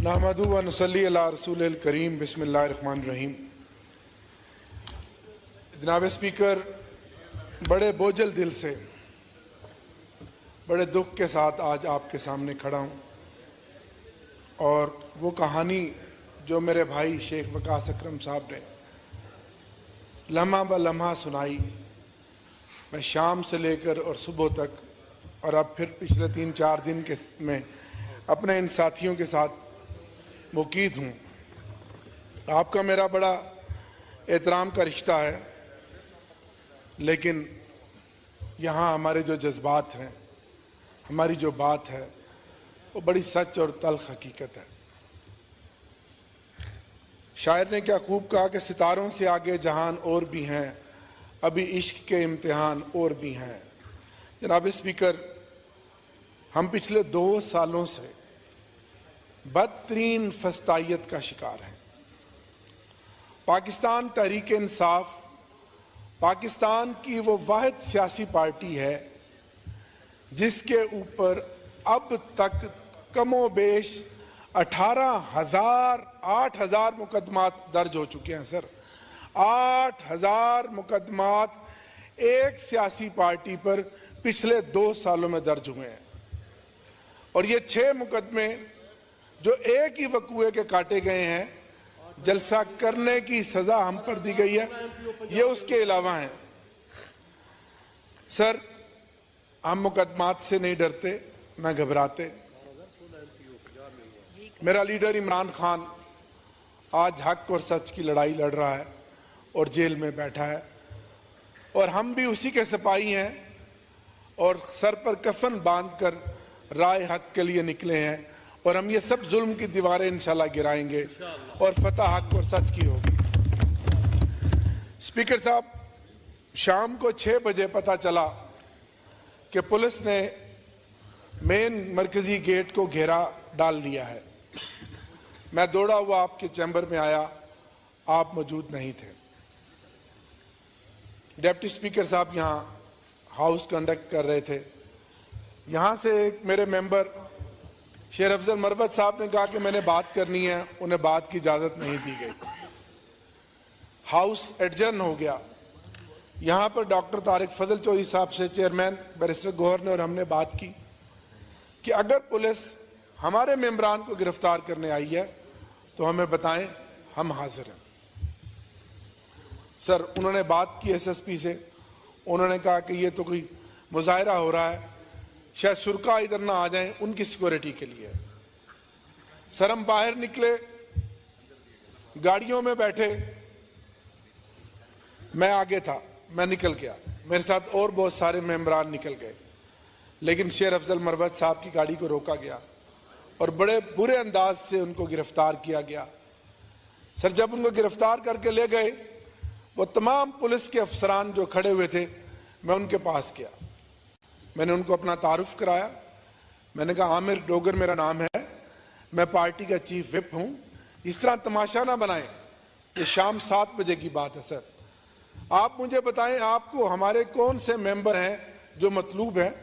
नहमदु व नसल्ली अला रसूलिल करीम बिस्मिल्लाहिर्रहमानिर्रहीम। जनाब स्पीकर, बड़े बोझल दिल से, बड़े दुख के साथ आज आपके सामने खड़ा हूँ और वो कहानी जो मेरे भाई शेख वकास अकरम साहब ने लम्हा ब लम्हा सुनाई, मैं शाम से लेकर और सुबह तक और अब फिर पिछले 3-4 दिन के में अपने इन साथियों के साथ मुकीद हूँ। आपका मेरा बड़ा एहतराम का रिश्ता है, लेकिन यहाँ हमारे जो जज्बात हैं, हमारी जो बात है, वो बड़ी सच और तल्ख हकीकत है। शायर ने क्या खूब कहा कि सितारों से आगे जहान और भी हैं, अभी इश्क के इम्तिहान और भी हैं। जनाब स्पीकर, हम पिछले 2 सालों से बदतरीन फस्तायत का शिकार हैं। पाकिस्तान तहरीक इंसाफ पाकिस्तान की वो वाहिद सियासी पार्टी है जिसके ऊपर अब तक कमो बेश 8,000 मुकदमात दर्ज हो चुके हैं। सर, 8,000 मुकदमात एक सियासी पार्टी पर पिछले 2 सालों में दर्ज हुए हैं और ये 6 मुकदमे जो एक ही वकूए के काटे गए हैं, जलसा करने की सजा हम पर दी गई है, ये उसके अलावा हैं। सर, हम मुकदमात से नहीं डरते, न घबराते। मेरा लीडर इमरान खान आज हक और सच की लड़ाई लड़ रहा है और जेल में बैठा है और हम भी उसी के सिपाही हैं और सर पर कफन बांधकर राय हक के लिए निकले हैं और हम ये सब जुल्म की दीवारें इंशाल्लाह गिराएंगे और फतह हक और सच की होगी। स्पीकर साहब, शाम को 6 बजे पता चला कि पुलिस ने मेन मरकजी गेट को घेरा डाल लिया है। मैं दौड़ा हुआ आपके चैम्बर में आया, आप मौजूद नहीं थे। डिप्टी स्पीकर साहब यहाँ हाउस कंडक्ट कर रहे थे। यहाँ से एक मेरे मेंबर शेर अफजल मरवत साहब ने कहा कि मैंने बात करनी है, उन्हें बात की इजाज़त नहीं दी गई। हाउस एडजर्न हो गया। यहाँ पर डॉक्टर तारिक फजल चौधरी साहब से चेयरमैन बैरिस्टर गौहर ने और हमने बात की कि अगर पुलिस हमारे मेंबरान को गिरफ्तार करने आई है तो हमें बताएं, हम हाजिर हैं। सर, उन्होंने बात की एसएसपी से, उन्होंने कहा कि ये तो कोई मुजाहरा हो रहा है, शायद शुरका इधर ना आ जाएं, उनकी सिक्योरिटी के लिए। सर, हम बाहर निकले, गाड़ियों में बैठे, मैं आगे था, मैं निकल गया, मेरे साथ और बहुत सारे मेंबरान निकल गए, लेकिन शेर अफजल मरवत साहब की गाड़ी को रोका गया और बड़े बुरे अंदाज से उनको गिरफ्तार किया गया। सर, जब उनको गिरफ्तार करके ले गए, वो तमाम पुलिस के अफसरान जो खड़े हुए थे, मैं उनके पास गया, मैंने उनको अपना तारुफ कराया। मैंने कहा, आमिर डोगर मेरा नाम है, मैं पार्टी का चीफ विप हूं। इस तरह तमाशा ना बनाएं, ये शाम 7 बजे की बात है। सर, आप मुझे बताएं, आपको हमारे कौन से मेंबर हैं जो मतलूब हैं?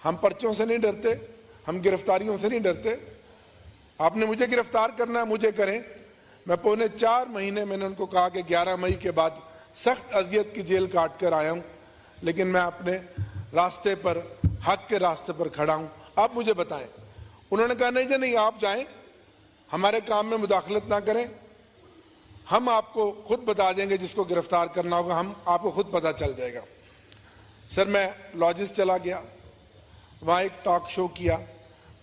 हम पर्चों से नहीं डरते, हम गिरफ्तारियों से नहीं डरते। आपने मुझे गिरफ्तार करना है, मुझे करें। मैं 4.25 महीने मैंने उनको कहा कि 11 मई के बाद सख्त अजियत की जेल काट कर आया हूं, लेकिन मैं अपने रास्ते पर, हक के रास्ते पर खड़ा हूं, आप मुझे बताएं। उन्होंने कहा, नहीं जी नहीं, आप जाएं, हमारे काम में मुदाखलत ना करें, हम आपको खुद बता देंगे, जिसको गिरफ्तार करना होगा हम आपको खुद पता चल जाएगा। सर, मैं लॉजिस चला गया, वहाँ एक टॉक शो किया,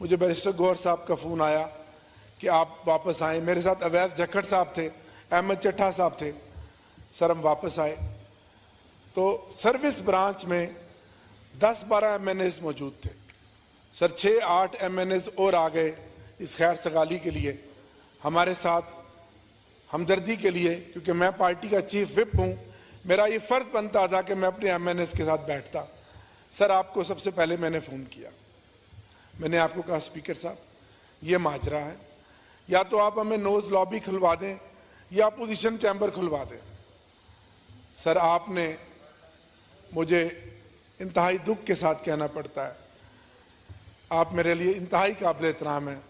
मुझे बैरिस्टर गौहर साहब का फ़ोन आया कि आप वापस आए। मेरे साथ अवैध जखड़ साहब थे, अहमद चट्ठा साहब थे। सर, हम वापस आए तो सर्विस ब्रांच में 10-12 MNAs मौजूद थे। सर, 6-8 MNAs और आ गए इस खैर सगाली के लिए, हमारे साथ हमदर्दी के लिए, क्योंकि मैं पार्टी का चीफ विप हूँ, मेरा ये फ़र्ज़ बनता था कि मैं अपने MNAs के साथ बैठता। सर, आपको सबसे पहले मैंने फ़ोन किया, मैंने आपको कहा, स्पीकर साहब, ये माजरा है, या तो आप हमें नोज़ लॉबी खुलवा दें या अपोजिशन चैम्बर खुलवा दें। सर, आपने मुझे इंतहाई दुख के साथ कहना पड़ता है, आप मेरे लिए इंतहाई काबिल एहतराम हैं,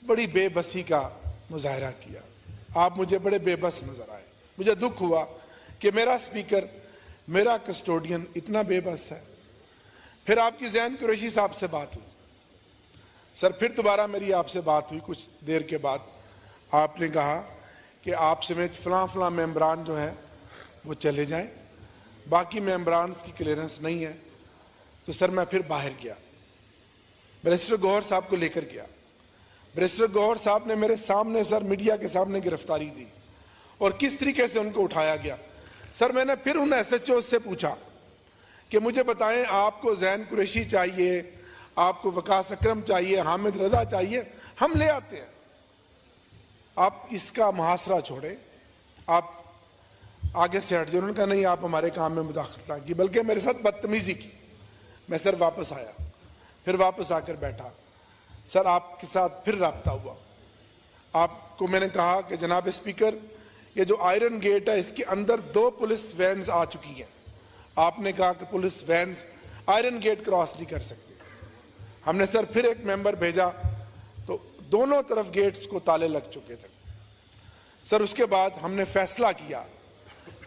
बड़ी बेबसी का मुजाहरा किया। आप मुझे बड़े बेबस नजर आए। मुझे दुख हुआ कि मेरा स्पीकर, मेरा कस्टोडियन इतना बेबस है। फिर आपकी ज़ैन कुरैशी साहब से बात हुई। सर फिर दोबारा मेरी आपसे बात हुई कुछ देर के बाद। आपने कहा कि आप समेत फलां मेंबरान जो हैं वो चले जाएं, बाकी मेंबरान की क्लियरेंस नहीं है। तो सर मैं फिर बाहर गया, बैरिस्टर गौहर साहब को लेकर गया। बैरिस्टर गौहर साहब ने मेरे सामने सर मीडिया के सामने गिरफ्तारी दी और किस तरीके से उनको उठाया गया। सर मैंने फिर उन SHO से पूछा कि मुझे बताएं, आपको ज़ैन कुरैशी चाहिए, आपको वकास अकरम चाहिए, हामिद रजा चाहिए, हम ले आते हैं। आप इसका मुहासरा छोड़ें, आप आगे से हट जाए। उन्होंने कहा नहीं, आप हमारे काम में मुदाखलत की, बल्कि मेरे साथ बदतमीजी की। मैं सर वापस आया, फिर वापस आकर बैठा। सर आपके साथ फिर रब्ता हुआ। आपको मैंने कहा कि जनाब स्पीकर, ये जो आयरन गेट है इसके अंदर 2 पुलिस वैन्स आ चुकी हैं। आपने कहा कि police vans iron gate cross नहीं कर सकती। हमने सर फिर एक मेंबर भेजा तो दोनों तरफ गेट्स को ताले लग चुके थे। सर उसके बाद हमने फैसला किया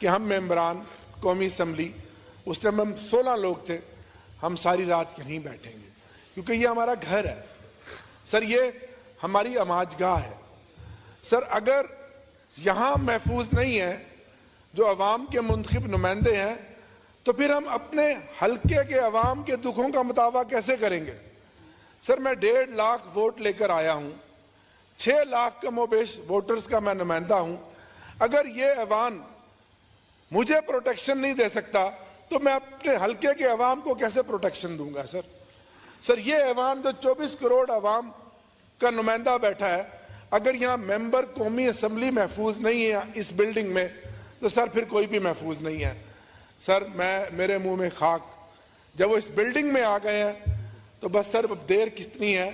कि हम मेंबरान कौमी असम्बली, उस टाइम हम 16 लोग थे, हम सारी रात यहीं बैठेंगे क्योंकि ये हमारा घर है। सर ये हमारी अमाजगाह है। सर अगर यहाँ महफूज नहीं है जो अवाम के मुंतखब नुमाइंदे हैं, तो फिर हम अपने हल्के के अवाम के दुखों का मुतावा कैसे करेंगे। सर मैं 1.5 लाख वोट लेकर आया हूँ, 6 लाख कमोबेश वोटर्स का मैं नुमाइंदा हूँ। अगर ये अवान मुझे प्रोटेक्शन नहीं दे सकता तो मैं अपने हल्के के अवाम को कैसे प्रोटेक्शन दूंगा। सर ये अवान जो 24 करोड़ अवाम का नुमाइंदा बैठा है, अगर यहाँ मेंबर कौमी असम्बली महफूज नहीं है इस बिल्डिंग में, तो सर फिर कोई भी महफूज नहीं है। सर मेरे मुंह में खाक, जब वो इस बिल्डिंग में आ गए हैं तो बस सर देर कितनी है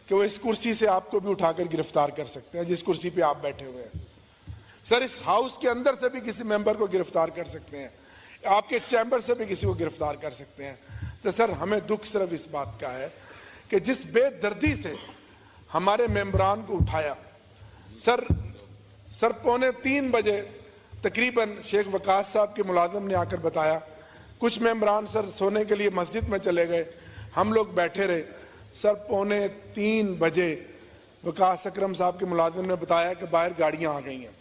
कि वो इस कुर्सी से आपको भी उठाकर गिरफ्तार कर सकते हैं जिस कुर्सी पे आप बैठे हुए हैं। सर इस हाउस के अंदर से भी किसी मेंबर को गिरफ्तार कर सकते हैं, आपके चैम्बर से भी किसी को गिरफ्तार कर सकते हैं। तो सर हमें दुख सिर्फ इस बात का है कि जिस बेदर्दी से हमारे मेंबरान को उठाया। सर 2:45 बजे तकरीबन शेख वकास साहब के मुलाजिम ने आकर बताया, कुछ मेंबरान सर सोने के लिए मस्जिद में चले गए, हम लोग बैठे रहे। सर 2:45 बजे वकास अकरम साहब के मुलाजिम ने बताया कि बाहर गाड़ियां आ गई हैं।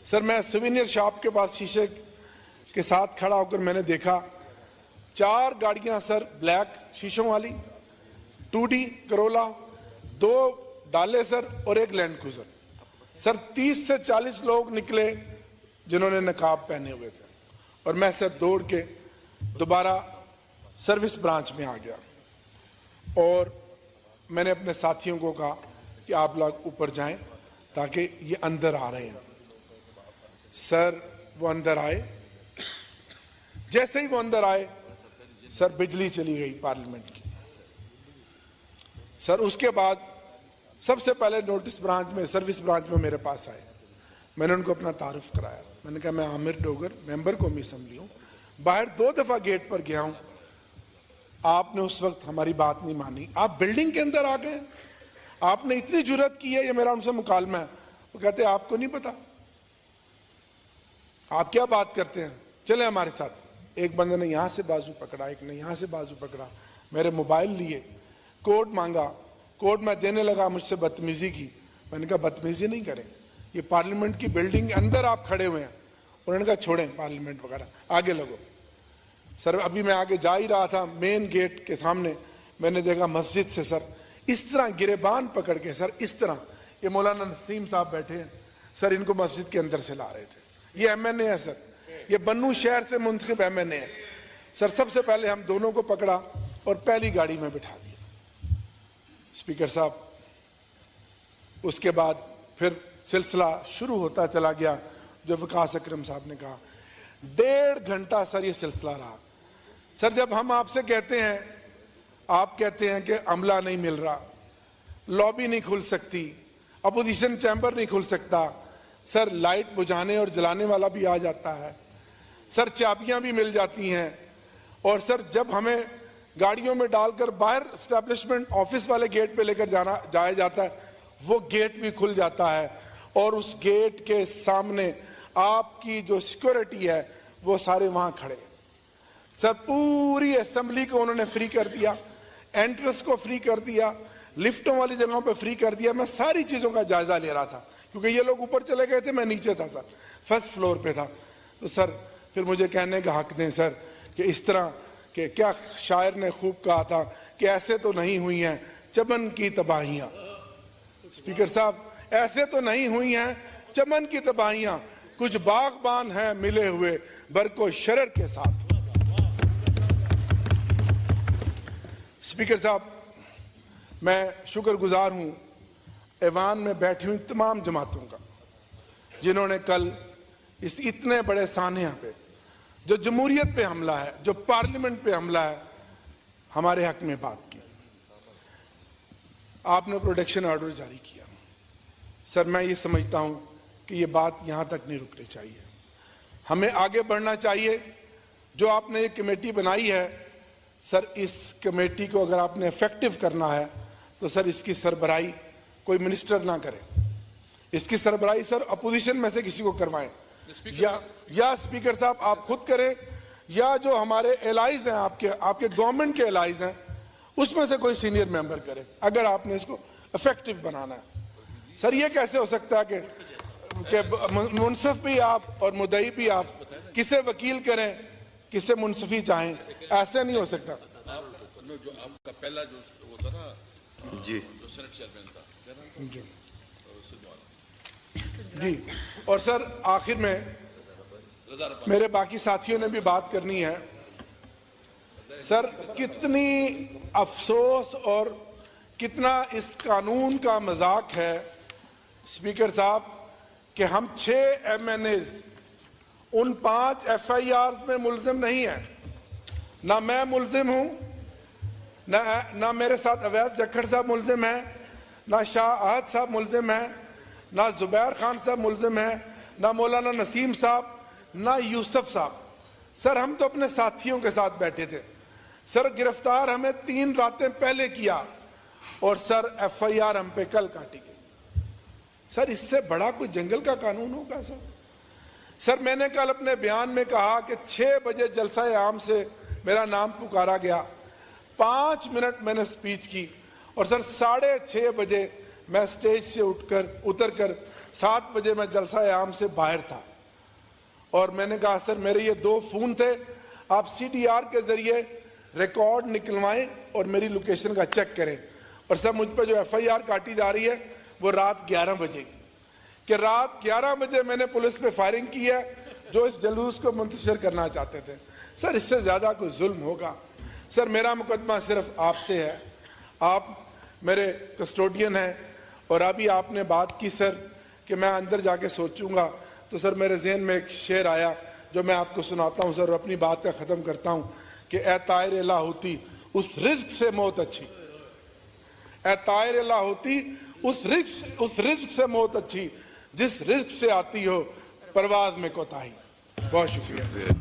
सर मैं सुवेनियर शॉप के पास शीशे के साथ खड़ा होकर मैंने देखा 4 गाड़ियां सर ब्लैक शीशों वाली, 2D करोला, 2 डाले सर और 1 लैंड क्रूजर। सर 30 से 40 लोग निकले जिन्होंने नकाब पहने हुए थे और मैं सर दौड़ के दोबारा सर्विस ब्रांच में आ गया और मैंने अपने साथियों को कहा कि आप लोग ऊपर जाएं ताकि ये अंदर आ रहे हैं। सर वो अंदर आए, जैसे ही वो अंदर आए सर बिजली चली गई पार्लियामेंट की। सर उसके बाद सबसे पहले नोटिस ब्रांच में, सर्विस ब्रांच में मेरे पास आए। मैंने उनको अपना तारुफ कराया। मैंने कहा मैं आमिर डोगर मेंबर कौमी असम्बली हूँ, बाहर 2 दफा गेट पर गया हूँ, आपने उस वक्त हमारी बात नहीं मानी, आप बिल्डिंग के अंदर आ गए, आपने इतनी जुर्रत की है, ये मेरा उनसे मुकालमा है। वो कहते आपको नहीं पता, आप क्या बात करते हैं, चले हमारे साथ। एक बंदे ने यहाँ से बाजू पकड़ा, एक ने यहाँ से बाजू पकड़ा, मेरे मोबाइल लिए, कोड मांगा, कोड मैं देने लगा, मुझसे बदतमीजी की। मैंने कहा बदतमीजी नहीं करें, ये पार्लियामेंट की बिल्डिंग के अंदर आप खड़े हुए हैं। उन्होंने कहा छोड़ें पार्लियामेंट वगैरह, आगे लगो। सर अभी मैं आगे जा ही रहा था, मेन गेट के सामने मैंने देखा मस्जिद से सर इस तरह गिरेबान पकड़ के, सर इस तरह, ये मौलाना नसीम साहब बैठे हैं सर, इनको मस्जिद के अंदर से ला रहे थे। ये MNA है सर, ये बन्नू शहर से मुंतखब MNA है सर। सबसे पहले हम दोनों को पकड़ा और पहली गाड़ी में बिठा दिया स्पीकर साहब। उसके बाद फिर सिलसिला शुरू होता चला गया जो वकास अकरम साहब ने कहा। 1.5 घंटा सर ये सिलसिला रहा। सर जब हम आपसे कहते हैं, आप कहते हैं कि अमला नहीं मिल रहा, लॉबी नहीं खुल सकती, अपोजिशन चैम्बर नहीं खुल सकता, सर लाइट बुझाने और जलाने वाला भी आ जाता है, सर चाबियां भी मिल जाती हैं, और सर जब हमें गाड़ियों में डालकर बाहर एस्टेब्लिशमेंट ऑफिस वाले गेट पे लेकर जाया जाता है, वो गेट भी खुल जाता है और उस गेट के सामने आपकी जो सिक्योरिटी है वो सारे वहां खड़े हैं। सर पूरी असेंबली को उन्होंने फ्री कर दिया, एंट्रेंस को फ्री कर दिया, लिफ्टों वाली जगहों पे फ्री कर दिया। मैं सारी चीजों का जायजा ले रहा था क्योंकि ये लोग ऊपर चले गए थे, मैं नीचे था सर, फर्स्ट फ्लोर पे था। तो सर फिर मुझे कहने का हक दें सर कि इस तरह के, क्या शायर ने खूब कहा था कि ऐसे तो नहीं हुई हैं चमन की तबाहियां। स्पीकर साहब, ऐसे तो नहीं हुई हैं चमन की तबाहियां, कुछ बागबान हैं मिले हुए बरको शरर के साथ। स्पीकर साहब, मैं शुक्रगुजार हूं ऐवान में बैठी हुई तमाम जमातों का जिन्होंने कल इस इतने बड़े सानिया पे, जो जमहूरियत पे हमला है, जो पार्लियामेंट पे हमला है, हमारे हक में बात की। आपने प्रोटेक्शन ऑर्डर जारी किया। सर मैं ये समझता हूं कि ये बात यहां तक नहीं रुकनी चाहिए, हमें आगे बढ़ना चाहिए। जो आपने ये कमेटी बनाई है सर, इस कमेटी को अगर आपने इफेक्टिव करना है तो सर इसकी सरबराही कोई मिनिस्टर ना करे, इसकी सरबराही सर अपोजिशन में से किसी को करवाएं, या स्पीकर साहब आप खुद करें, या जो हमारे एलाइज हैं, आपके गवर्नमेंट के एलाइज हैं, उसमें से कोई सीनियर मेंबर करे, अगर आपने इसको इफेक्टिव बनाना है। सर ये कैसे हो सकता है कि मुंसफ भी आप और मुद्दई भी आप, किसे वकील करें किसे मुंसफी चाहें, ऐसे नहीं हो सकता। जो आपका पहला जो वो था ना जी, जो सेनेट चेयरमैन था जी। और सर आखिर में मेरे बाकी साथियों ने भी बात करनी है। सर कितनी अफसोस और कितना इस कानून का मजाक है स्पीकर साहब कि हम 6 MNAs उन 5 FIRs में मुलजिम नहीं है। ना मैं मुलजिम हूं, ना मेरे साथ अवैध जखड़ साहब मुलजिम है, ना शाह आहद साहब मुलजिम है, ना जुबैर खान साहब मुलजिम है, ना मौलाना नसीम साहब, ना यूसुफ साहब। सर हम तो अपने साथियों के साथ बैठे थे। सर गिरफ्तार हमें 3 रातें पहले किया और सर FIR हम पे कल काटी गई। सर इससे बड़ा कोई जंगल का कानून होगा सर? सर मैंने कल अपने बयान में कहा कि 6 बजे जलसा आम से मेरा नाम पुकारा गया, 5 मिनट मैंने स्पीच की और सर 6:30 बजे मैं स्टेज से उतरकर 7 बजे मैं जलसा आम से बाहर था। और मैंने कहा सर मेरे ये 2 फोन थे, आप CDR के जरिए रिकॉर्ड निकलवाएं और मेरी लोकेशन का चेक करें। और सर मुझ पर जो FIR काटी जा रही है वो रात 11 बजे की, कि रात 11 बजे मैंने पुलिस पे फायरिंग की है जो इस जलूस को मुंतशिर करना चाहते थे। सर इससे ज्यादा कोई जुल्म होगा? सर मेरा मुकदमा सिर्फ आपसे है, आप मेरे कस्टोडियन हैं और अभी आपने बात की सर कि मैं अंदर जाके सोचूंगा, तो सर मेरे जहन में एक शेर आया जो मैं आपको सुनाता हूं सर, अपनी बात का ख़त्म करता हूं कि ए तायर लाहौती उस रिज्क से मौत अच्छी, ए तायर लाहौती उस रिज्क से मौत अच्छी जिस रिज्क से आती हो परवाज में कोताही। बहुत शुक्रिया।